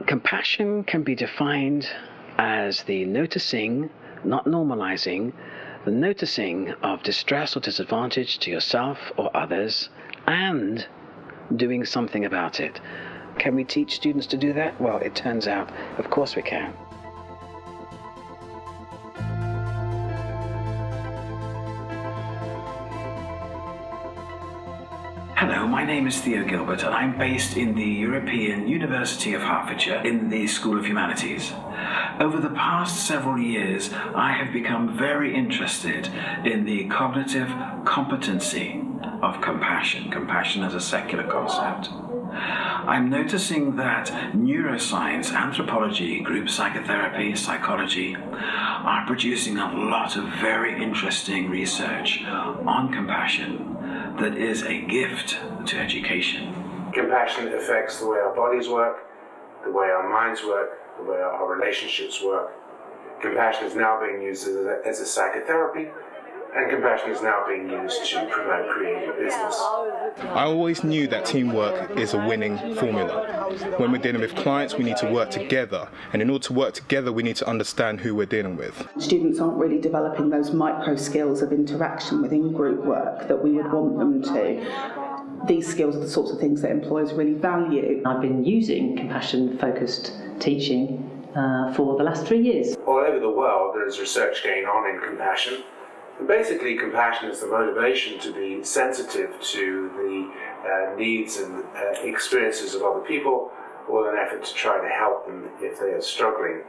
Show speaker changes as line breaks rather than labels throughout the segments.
Compassion can be defined as the noticing, not normalizing, the noticing of distress or disadvantage to yourself or others and doing something about it. Can we teach students to do that? Well, it turns out, of course we can. Hello, my name is Theo Gilbert and I'm based in the European University of Hertfordshire in the School of Humanities. Over the past several years, I have become very interested in the cognitive competency of compassion as a secular concept. I'm noticing that neuroscience, anthropology, group psychotherapy, psychology are producing a lot of very interesting research on compassion that is a gift to education.
Compassion affects the way our bodies work, the way our minds work, the way our relationships work. Compassion is now being used as a psychotherapy, and compassion is now being used to promote creative business.
I always knew that teamwork is a winning formula. When we're dealing with clients, we need to work together, and in order to work together, we need to understand who we're dealing with.
Students aren't really developing those micro skills of interaction within group work that we would want them to. These skills are the sorts of things that employers really value.
I've been using compassion-focused teaching for the last 3 years.
All over the world, there's research going on in compassion. And basically, compassion is the motivation to be sensitive to the needs and experiences of other people, with an effort to try to help them if they are struggling.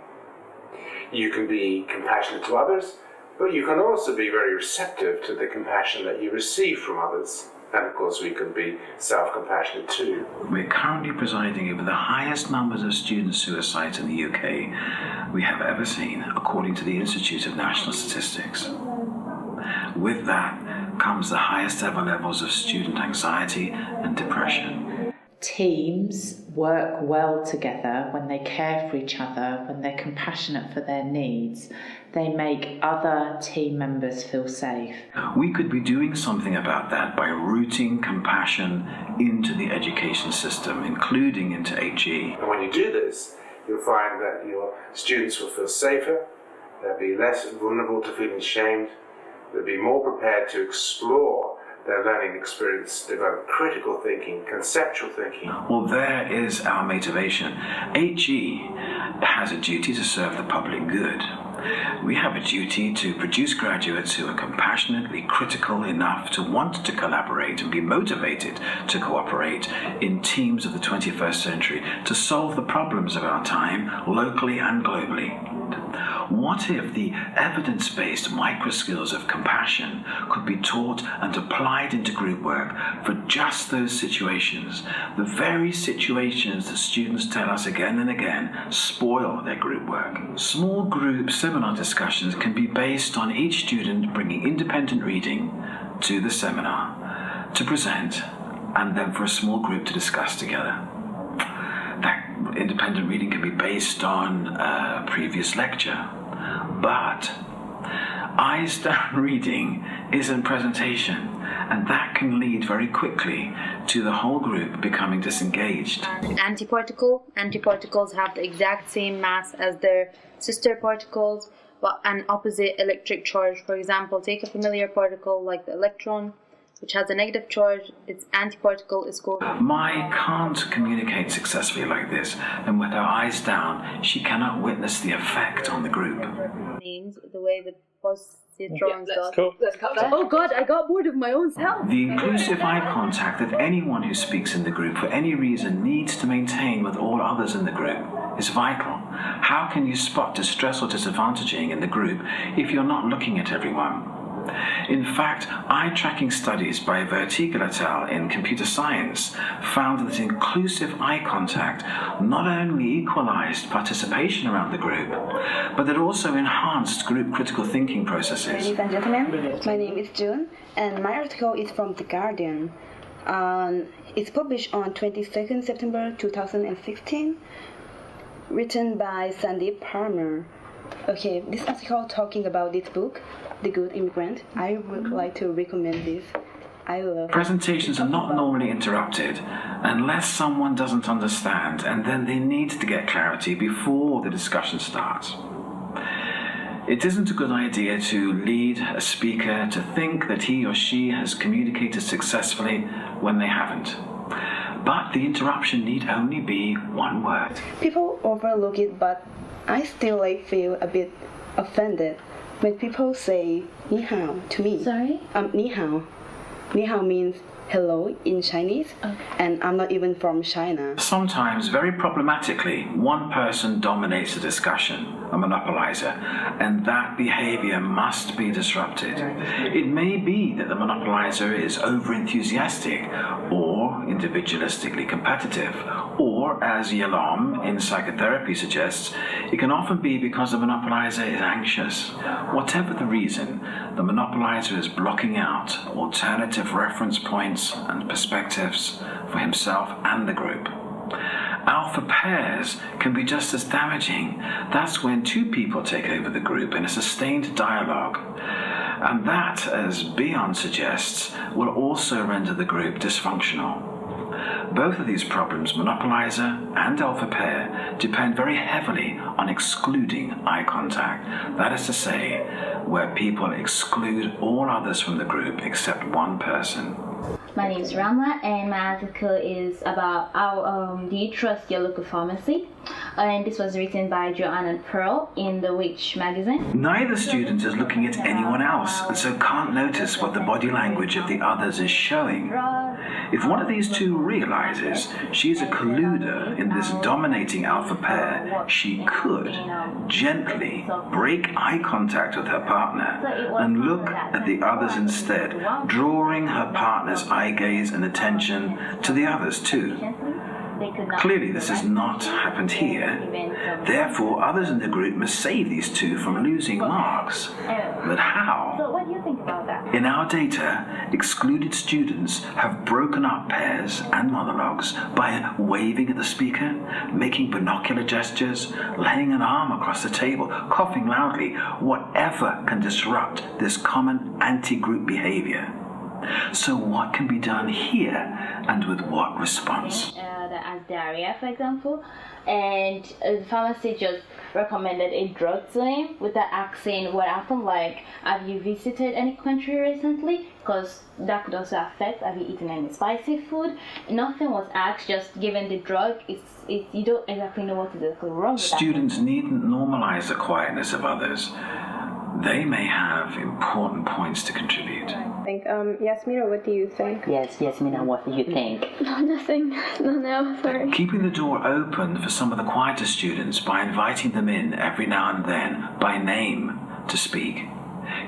You can be compassionate to others, but you can also be very receptive to the compassion that you receive from others. And of course, we can be self-compassionate too.
We're currently presiding over the highest numbers of student suicides in the UK we have ever seen, according to the Institute of National Statistics. With that comes the highest ever levels of student anxiety and depression.
Teams work well together when they care for each other, when they're compassionate for their needs. They make other team members feel safe.
We could be doing something about that by rooting compassion into the education system, including into HE.
And when you do this, you'll find that your students will feel safer, they'll be less vulnerable to feeling shamed, they'll be more prepared to explore their learning experience, develop critical thinking, conceptual thinking.
Well, there is our motivation. HE has a duty to serve the public good. We have a duty to produce graduates who are compassionately critical enough to want to collaborate and be motivated to cooperate in teams of the 21st century to solve the problems of our time, locally and globally. What if the evidence-based micro-skills of compassion could be taught and applied into group work for just those situations, the very situations that students tell us again and again spoil their group work? Small group seminar discussions can be based on each student bringing independent reading to the seminar to present, and then for a small group to discuss together. That independent reading can be based on a previous lecture, but eyes down reading isn't presentation, and that can lead very quickly to the whole group becoming disengaged.
Antiparticles have the exact same mass as their sister particles, but an opposite electric charge. For example, take a familiar particle like the electron, which has a negative charge. Its antiparticle is called...
Mai can't communicate successfully like this, and with her eyes down, she cannot witness the effect on the group.
Names the way the positrons does.
Cool.
Oh God, I got bored of my own self.
The inclusive eye contact that anyone who speaks in the group for any reason needs to maintain with all others in the group is vital. How can you spot distress or disadvantaging in the group if you're not looking at everyone? In fact, eye-tracking studies by Vertigel et al. In computer science found that inclusive eye contact not only equalized participation around the group, but it also enhanced group critical thinking processes.
Ladies and gentlemen, my name is June, and my article is from The Guardian. It's published on 22nd September 2016, written by Sandeep Parmar. Okay, this article talking about this book, The Good Immigrant. I would like to recommend this I love.
Presentations are not normally interrupted unless someone doesn't understand, and then they need to get clarity before the discussion starts. It isn't a good idea to lead a speaker to think that he or she has communicated successfully when they haven't. But the interruption need only be one word.
People overlook it, but I still feel a bit offended when people say "ni hao" to me.
Sorry?
Ni hao. Ni hao means hello in Chinese, and I'm not even from China.
Sometimes, very problematically, one person dominates the discussion, a monopolizer, and that behavior must be disrupted. It may be that the monopolizer is over-enthusiastic or individualistically competitive, or, as Yalom in psychotherapy suggests, it can often be because the monopolizer is anxious. Whatever the reason, the monopolizer is blocking out alternative reference points and perspectives for himself and the group. Alpha pairs can be just as damaging. That's when two people take over the group in a sustained dialogue. And that, as Bion suggests, will also render the group dysfunctional. Both of these problems, monopolizer and alpha pair, depend very heavily on excluding eye contact. That is to say, where people exclude all others from the group except one person.
My name is Ramla, and my article is about do you trust your local pharmacy? And this was written by Joanne and Pearl in The Witch magazine.
Neither student is looking at anyone else, and so can't notice what the body language of the others is showing. If one of these two realizes she's a colluder in this dominating alpha pair, she could gently break eye contact with her partner and look at the others instead, drawing her partner's eye gaze and attention to the others too. Clearly this has not happened here. Therefore, others in the group must save these two from losing marks. But how?
So what do you think about that?
In our data, excluded students have broken up pairs and monologues by waving at the speaker, making binocular gestures, laying an arm across the table, coughing loudly, whatever can disrupt this common anti-group behavior. So what can be done here, and with what response?
As diarrhea, for example, and the pharmacy just recommended a drug to him without asking what happened, like, have you visited any country recently? Because that could also affect, have you eaten any spicy food? Nothing was asked, just given the drug. You don't exactly know what is exactly wrong with that.
Students needn't normalize the quietness of others. They may have important points to contribute.
Yasmina, what do you think?
Yes, Yasmina, what do you think?
No, nothing. No, sorry.
Keeping the door open for some of the quieter students by inviting them in every now and then by name to speak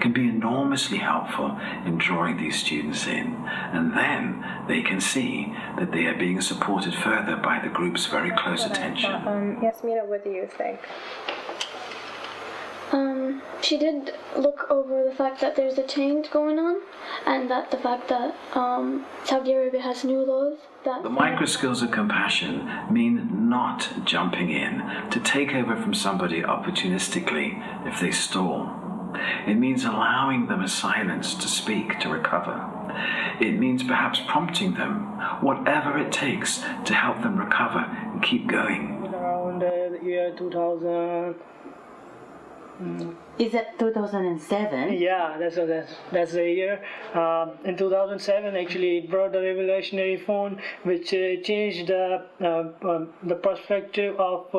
can be enormously helpful in drawing these students in, and then they can see that they are being supported further by the group's very close attention.
Yasmina, what do you think? She did look over the fact that there's a change going on, and that the fact that Saudi Arabia has new laws that...
The micro skills of compassion mean not jumping in to take over from somebody opportunistically if they stall. It means allowing them a silence to speak, to recover. It means perhaps prompting them, whatever it takes, to help them recover and keep going.
Around the year 2000...
Is that 2007?
Yeah, that's the year. In 2007, actually, it brought a revolutionary phone which changed the perspective of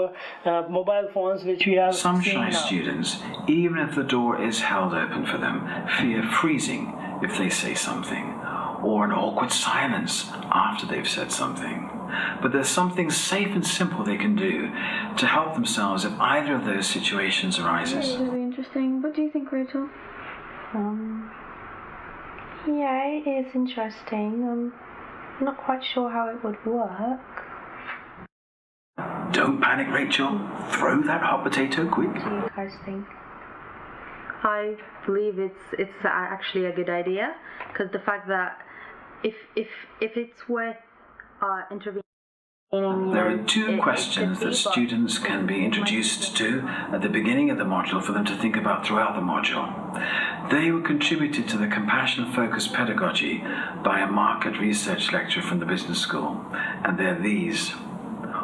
mobile phones which we have
Some
seen
shy
now.
students, even if the door is held open for them, fear freezing if they say something, or an awkward silence after they've said something. But there's something safe and simple they can do to help themselves if either of those situations arises.
It's really interesting. What do you think, Rachel?
Yeah, it is interesting. I'm not quite sure how it would work.
Don't panic, Rachel. Throw that hot potato quick.
What do you guys think?
I believe it's actually a good idea, because the fact that if it's worth intervening
There are two questions that students can be introduced to at the beginning of the module for them to think about throughout the module. They were contributed to the compassion-focused pedagogy by a market research lecturer from the business school, and they're these.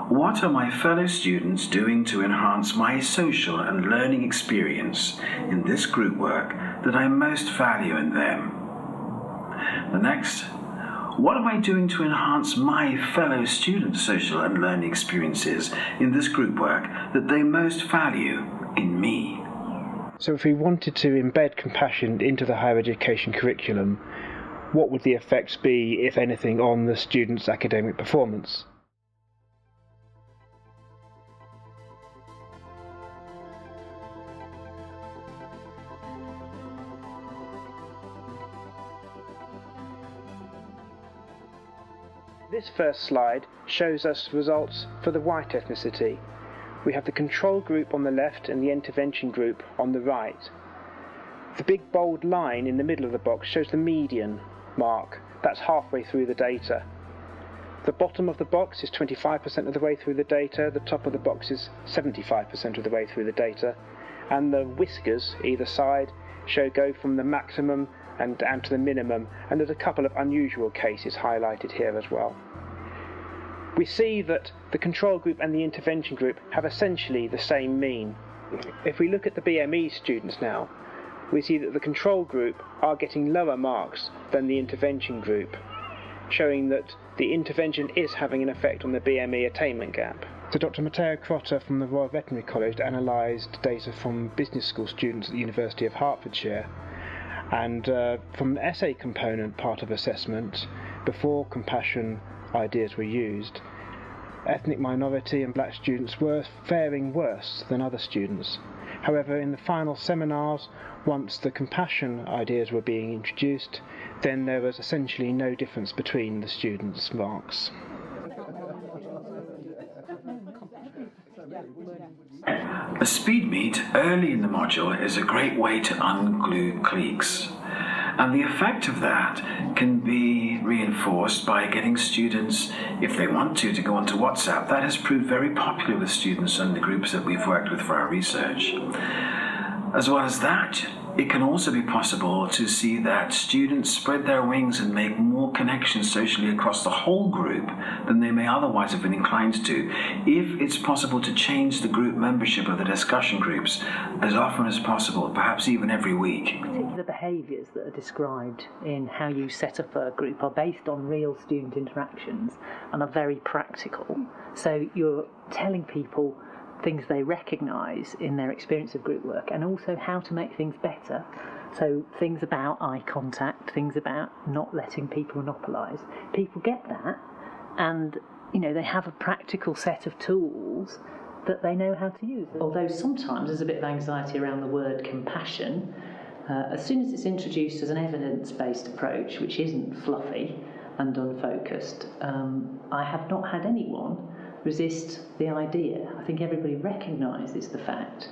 What are my fellow students doing to enhance my social and learning experience in this group work that I most value in them? The next, what am I doing to enhance my fellow students' social and learning experiences in this group work that they most value in me?
So if we wanted to embed compassion into the higher education curriculum, what would the effects be, if anything, on the students' academic performance? This first slide shows us results for the white ethnicity. We have the control group on the left and the intervention group on the right. The big bold line in the middle of the box shows the median mark. That's halfway through the data. The bottom of the box is 25% of the way through the data, the top of the box is 75% of the way through the data, and the whiskers either side go from the maximum and down to the minimum, and there's a couple of unusual cases highlighted here as well. We see that the control group and the intervention group have essentially the same mean. If we look at the BME students now, we see that the control group are getting lower marks than the intervention group, showing that the intervention is having an effect on the BME attainment gap. So Dr Matteo Crotta from the Royal Veterinary College analysed data from business school students at the University of Hertfordshire, and from the essay component part of assessment, before compassion ideas were used, ethnic minority and black students were faring worse than other students. However, in the final seminars, once the compassion ideas were being introduced, then there was essentially no difference between the students' marks.
A speed meet early in the module is a great way to unglue cliques, and the effect of that can be reinforced by getting students, if they want to go onto WhatsApp. That has proved very popular with students and the groups that we've worked with for our research. As well as that, it can also be possible to see that students spread their wings and make more connections socially across the whole group than they may otherwise have been inclined to, if it's possible to change the group membership of the discussion groups as often as possible, perhaps even every week.
The behaviours that are described in how you set up a group are based on real student interactions and are very practical. So you're telling people things they recognise in their experience of group work, and also how to make things better. So things about eye contact, things about not letting people monopolise. People get that, and they have a practical set of tools that they know how to use. Although sometimes there's a bit of anxiety around the word compassion, as soon as it's introduced as an evidence-based approach, which isn't fluffy and unfocused, I have not had anyone resist the idea. I think everybody recognises the fact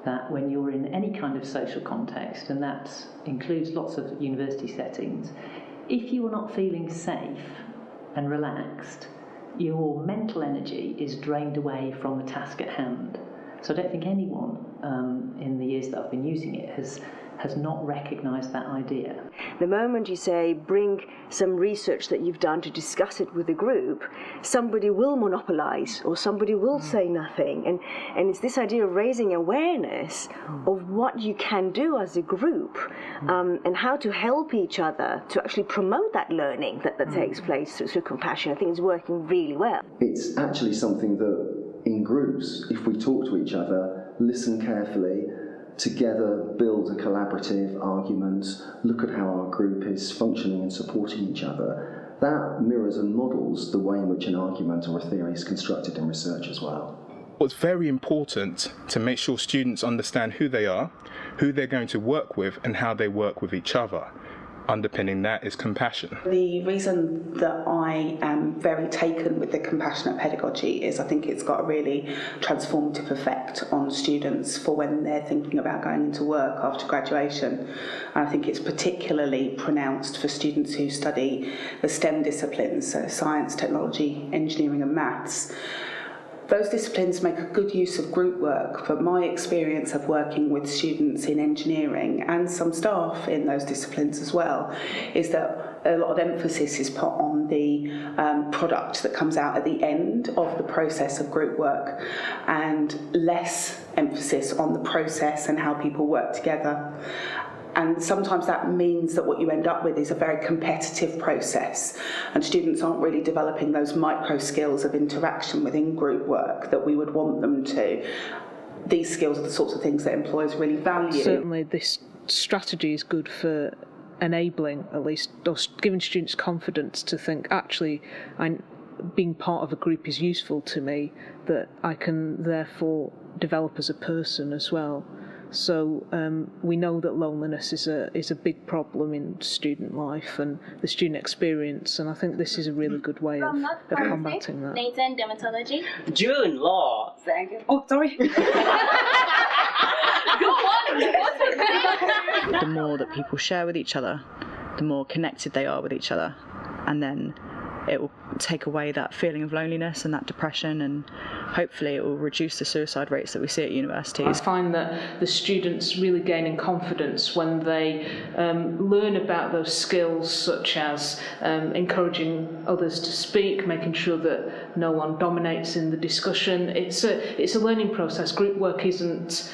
that when you're in any kind of social context, and that includes lots of university settings, if you are not feeling safe and relaxed, your mental energy is drained away from the task at hand. So I don't think anyone in the years that I've been using it has not recognised that idea.
The moment you say, bring some research that you've done to discuss it with the group, somebody will monopolise or somebody will say nothing. And it's this idea of raising awareness of what you can do as a group and how to help each other to actually promote that learning that takes place through compassion. I think it's working really well.
It's actually something that in groups, if we talk to each other, listen carefully, together build a collaborative argument, look at how our group is functioning and supporting each other, that mirrors and models the way in which an argument or a theory is constructed in research as well.
It's very important to make sure students understand who they are, who they're going to work with, and how they work with each other. underpinning that is compassion.
The reason that I am very taken with the compassionate pedagogy is I think it's got a really transformative effect on students for when they're thinking about going into work after graduation. And I think it's particularly pronounced for students who study the STEM disciplines, so science, technology, engineering and maths. Those disciplines make a good use of group work, but my experience of working with students in engineering and some staff in those disciplines as well is that a lot of emphasis is put on the product that comes out at the end of the process of group work and less emphasis on the process and how people work together. And sometimes that means that what you end up with is a very competitive process, and students aren't really developing those micro skills of interaction within group work that we would want them to. These skills are the sorts of things that employers really value.
Certainly this strategy is good for enabling, at least, or giving students confidence to think, actually, being part of a group is useful to me, that I can therefore develop as a person as well. So we know that loneliness is a big problem in student life and the student experience, and I think this is a really good way of combating that.
Nathan, dermatology.
June, law.
Thank you. Oh, sorry.
The more that people share with each other, the more connected they are with each other, and then it will take away that feeling of loneliness and that depression, and hopefully it will reduce the suicide rates that we see at universities.
I find that the students really gaining confidence when they learn about those skills, such as encouraging others to speak, making sure that no one dominates in the discussion. It's a learning process. Group work isn't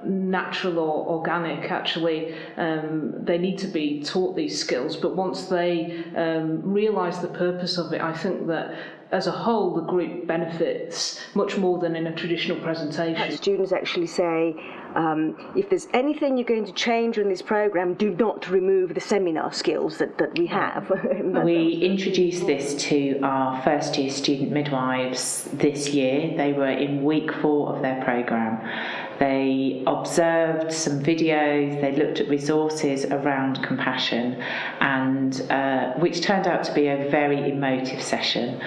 natural or organic. Actually, they need to be taught these skills, but once they realise the purpose of it, I think that as a whole the group benefits much more than in a traditional presentation.
Students actually say, if there's anything you're going to change in this programme, do not remove the seminar skills that we have.
We introduced this to our first year student midwives this year. They were in week 4 of their programme. They observed some videos, they looked at resources around compassion, and which turned out to be a very emotive session.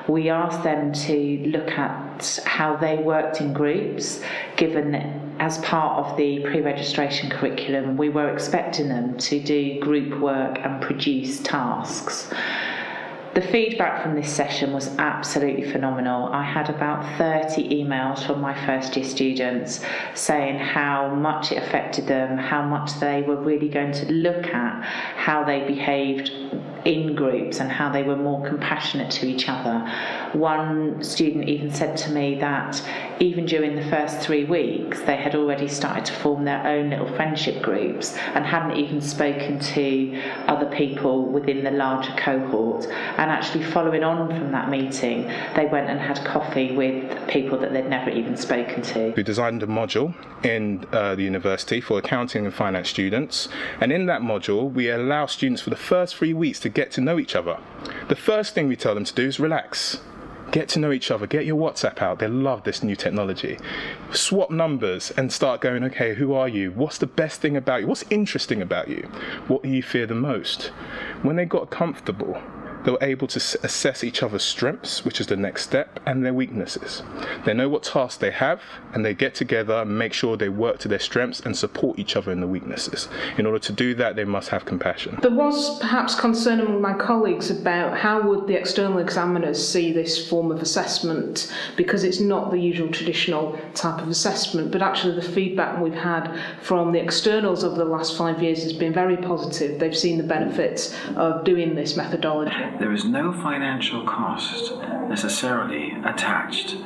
We asked them to look at how they worked in groups, given that as part of the pre-registration curriculum we were expecting them to do group work and produce tasks. The feedback from this session was absolutely phenomenal. I had about 30 emails from my first year students saying how much it affected them, how much they were really going to look at how they behaved in groups and how they were more compassionate to each other. One student even said to me that even during the first 3 weeks they had already started to form their own little friendship groups and hadn't even spoken to other people within the larger cohort. And actually following on from that meeting, they went and had coffee with people that they'd never even spoken to.
We designed a module in the university for accounting and finance students, and in that module we allow students for the first 3 weeks to get to know each other. The first thing we tell them to do is relax. Get to know each other, get your WhatsApp out. They love this new technology. Swap numbers and start going, okay, who are you? What's the best thing about you? What's interesting about you? What do you fear the most? When they got comfortable, they were able to assess each other's strengths, which is the next step, and their weaknesses. They know what tasks they have, and they get together and make sure they work to their strengths and support each other in the weaknesses. In order to do that, they must have compassion.
There was perhaps concern among my colleagues about how would the external examiners see this form of assessment, because it's not the usual traditional type of assessment, but actually the feedback we've had from the externals over the last 5 years has been very positive. They've seen the benefits of doing this methodology.
There is no financial cost necessarily attached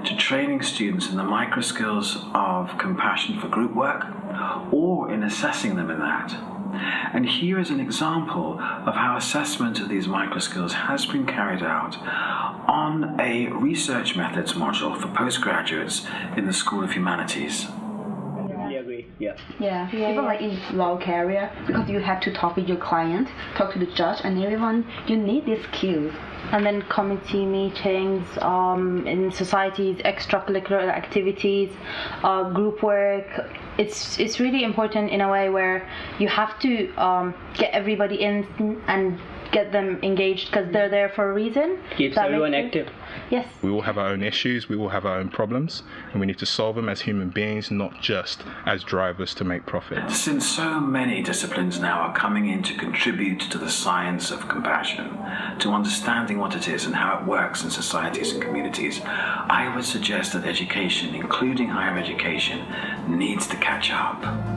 to training students in the micro skills of compassion for group work or in assessing them in that. And here is an example of how assessment of these micro skills has been carried out on a research methods module for postgraduates in the School of Humanities.
We agree. Yeah.
Yeah. Even like in law career, because you have to talk with your client, talk to the judge and everyone, you need these skills.
And then committee meetings, in societies, extracurricular activities, group work. It's really important in a way where you have to get everybody in and get them engaged because they're there for a reason.
Keeps everyone active.
Yes.
We all have our own issues, we all have our own problems, and we need to solve them as human beings, not just as drivers to make profit.
Since so many disciplines now are coming in to contribute to the science of compassion, to understanding what it is and how it works in societies and communities, I would suggest that education, including higher education, needs to catch up.